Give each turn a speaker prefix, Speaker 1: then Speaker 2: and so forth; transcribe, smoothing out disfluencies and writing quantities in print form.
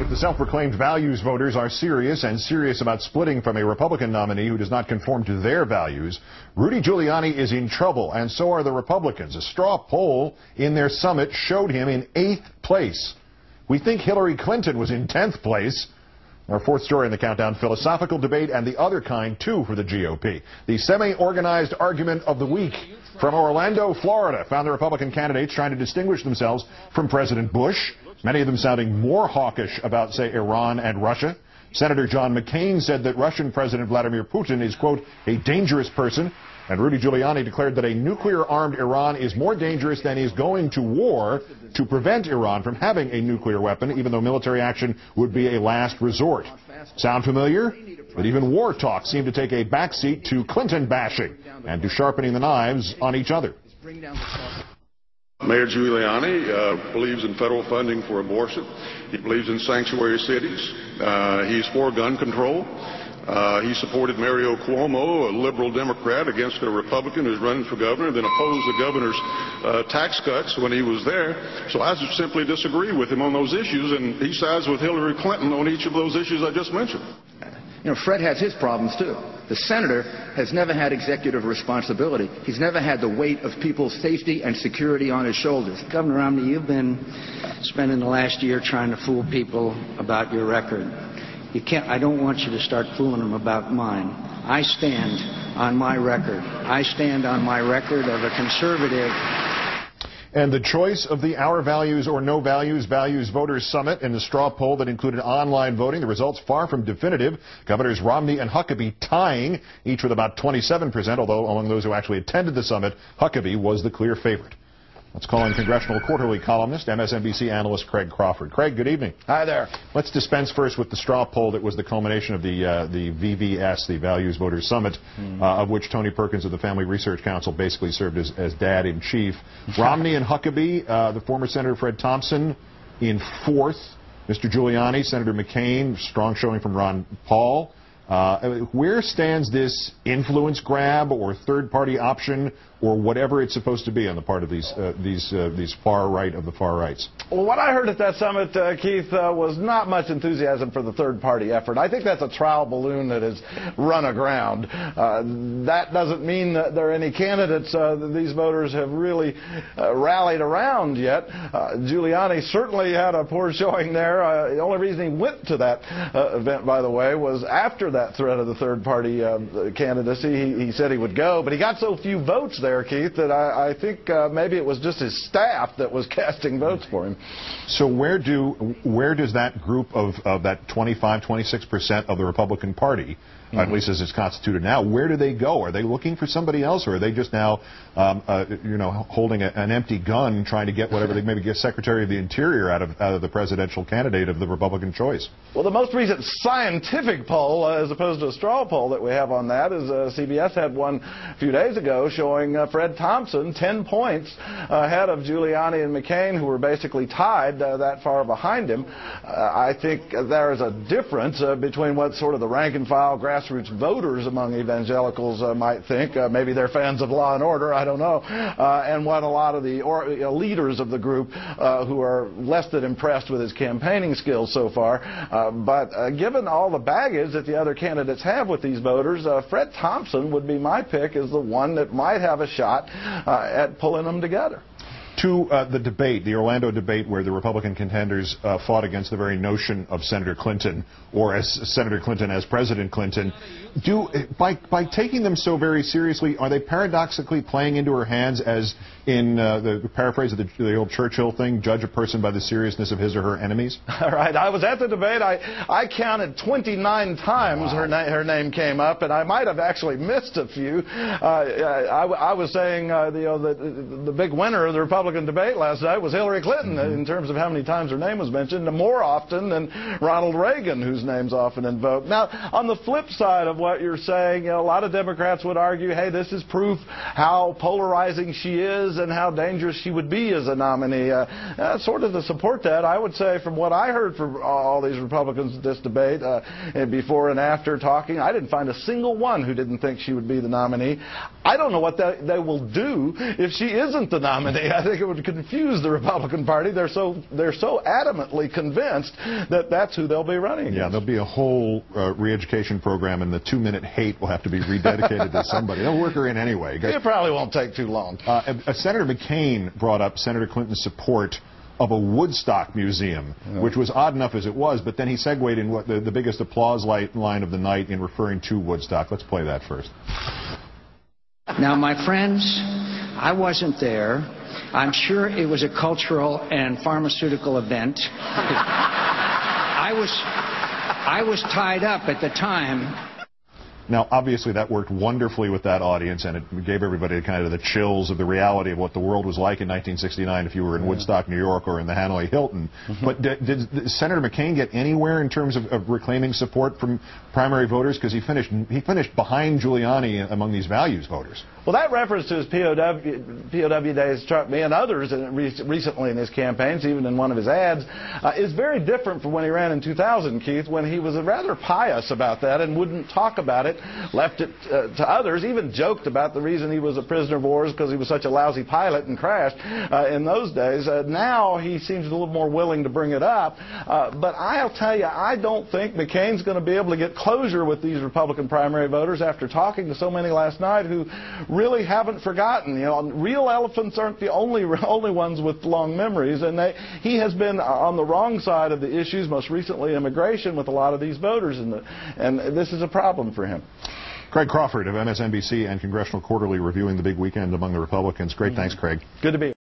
Speaker 1: If the self-proclaimed values voters are serious about splitting from a Republican nominee who does not conform to their values, Rudy Giuliani is in trouble, and so are the Republicans. A straw poll in their summit showed him in 8th place. We think Hillary Clinton was in 10th place. Our fourth story in the Countdown: philosophical debate and the other kind, too, for the GOP. The semi-organized argument of the week from Orlando, Florida, found the Republican candidates trying to distinguish themselves from President Bush, many of them sounding more hawkish about, say, Iran and Russia. Senator John McCain said that Russian President Vladimir Putin is, quote, a dangerous person. And Rudy Giuliani declared that a nuclear-armed Iran is more dangerous than is going to war to prevent Iran from having a nuclear weapon, even though military action would be a last resort. Sound familiar? But even war talk seemed to take a backseat to Clinton bashing and to sharpening the knives on each other.
Speaker 2: Mayor Giuliani believes in federal funding for abortion. He believes in sanctuary cities. He's for gun control. He supported Mario Cuomo, a liberal Democrat, against a Republican who's running for governor, then opposed the governor's tax cuts when he was there. So I just simply disagree with him on those issues, and he sides with Hillary Clinton on each of those issues I just mentioned.
Speaker 3: You know, Fred has his problems, too. The senator has never had executive responsibility. He's never had the weight of people's safety and security on his shoulders.
Speaker 4: Governor Romney, you've been spending the last year trying to fool people about your record. You can't. I don't want you to start fooling them about mine. I stand on my record. I stand on my record of a conservative.
Speaker 1: And the choice of the Our Values or No Values Voters Summit in the straw poll that included online voting, the results far from definitive. Governors Romney and Huckabee tying, each with about 27%, although among those who actually attended the summit, Huckabee was the clear favorite. Let's call in Congressional Quarterly columnist, MSNBC analyst Craig Crawford. Craig, good evening.
Speaker 5: Hi there.
Speaker 1: Let's dispense first with the straw poll that was the culmination of the VVS, the Values Voters Summit, of which Tony Perkins of the Family Research Council basically served as dad-in-chief. Romney and Huckabee, the former Senator Fred Thompson in 4th. Mr. Giuliani, Senator McCain, strong showing from Ron Paul. Where stands this influence grab or third-party option or whatever it's supposed to be on the part of these far right of the far rights?
Speaker 5: Well, what I heard at that summit, Keith, was not much enthusiasm for the third-party effort. I think that's a trial balloon that has run aground. That doesn't mean that there are any candidates that these voters have really rallied around yet. Giuliani certainly had a poor showing there. The only reason he went to that event, by the way, was after that threat of the third-party candidacy. He said he would go, but he got so few votes there, Keith, that I think maybe it was just his staff that was casting votes for him.
Speaker 1: So where does that group of that 25-26% of the Republican Party, at least as it's constituted now, where do they go? Are they looking for somebody else, or are they just now, holding an empty gun, trying to get whatever they maybe get Secretary of the Interior out of the presidential candidate of the Republican choice?
Speaker 5: Well, the most recent scientific poll, as opposed to a straw poll that we have on that, is CBS had one a few days ago showing Fred Thompson 10 points ahead of Giuliani and McCain, who were basically tied that far behind him. I think there is a difference between what sort of the rank-and-file grassroots voters among evangelicals might think. Maybe they're fans of law and order, I don't know, and what a lot of the leaders of the group who are less than impressed with his campaigning skills so far. But given all the baggage that the other candidates have with these voters, Fred Thompson would be my pick as the one that might have a shot at pulling them together.
Speaker 1: To the debate, the Orlando debate, where the Republican contenders fought against the very notion of Senator Clinton, or as Senator Clinton as President Clinton, by taking them so very seriously, are they paradoxically playing into her hands, as in the paraphrase of the old Churchill thing, judge a person by the seriousness of his or her enemies?
Speaker 5: All right, I was at the debate. I counted 29 times her name came up, and I might have actually missed a few. I was saying the big winner of the Republican debate last night was Hillary Clinton in terms of how many times her name was mentioned, more often than Ronald Reagan, whose name's often invoked. Now, on the flip side of what you're saying, a lot of Democrats would argue, hey, this is proof how polarizing she is and how dangerous she would be as a nominee. Sort of to support that, I would say from what I heard from all these Republicans at this debate, before and after talking, I didn't find a single one who didn't think she would be the nominee. I don't know what they will do if she isn't the nominee. I think think it would confuse the Republican Party. They're so adamantly convinced that that's who they'll be running against.
Speaker 1: Yeah, there'll be a whole re-education program, and the 2-minute hate will have to be rededicated to somebody. They'll work her in anyway.
Speaker 5: It probably won't take too long.
Speaker 1: Senator McCain brought up Senator Clinton's support of a Woodstock museum, which was odd enough as it was, but then he segued in what the biggest applause line of the night in referring to Woodstock. Let's play that first.
Speaker 4: Now, my friends, I wasn't there. I'm sure it was a cultural and pharmaceutical event. I was tied up at the time.
Speaker 1: Now, obviously, that worked wonderfully with that audience, and it gave everybody kind of the chills of the reality of what the world was like in 1969 if you were in Woodstock, New York, or in the Hanoi Hilton. But did Senator McCain get anywhere in terms of reclaiming support from primary voters? Because he finished behind Giuliani among these values voters.
Speaker 5: Well, that reference to his POW days struck me and others recently in his campaigns, even in one of his ads, is very different from when he ran in 2000, Keith, when he was rather pious about that and wouldn't talk about it, left it to others, even joked about the reason he was a prisoner of war is because he was such a lousy pilot and crashed in those days. Now he seems a little more willing to bring it up. But I'll tell you, I don't think McCain's going to be able to get closure with these Republican primary voters after talking to so many last night who really haven't forgotten. You know, real elephants aren't the only ones with long memories, and he has been on the wrong side of the issues, most recently immigration, with a lot of these voters, and this is a problem for him.
Speaker 1: Craig Crawford of MSNBC and Congressional Quarterly reviewing the big weekend among the Republicans. Great, thanks, Craig.
Speaker 5: Good to be here.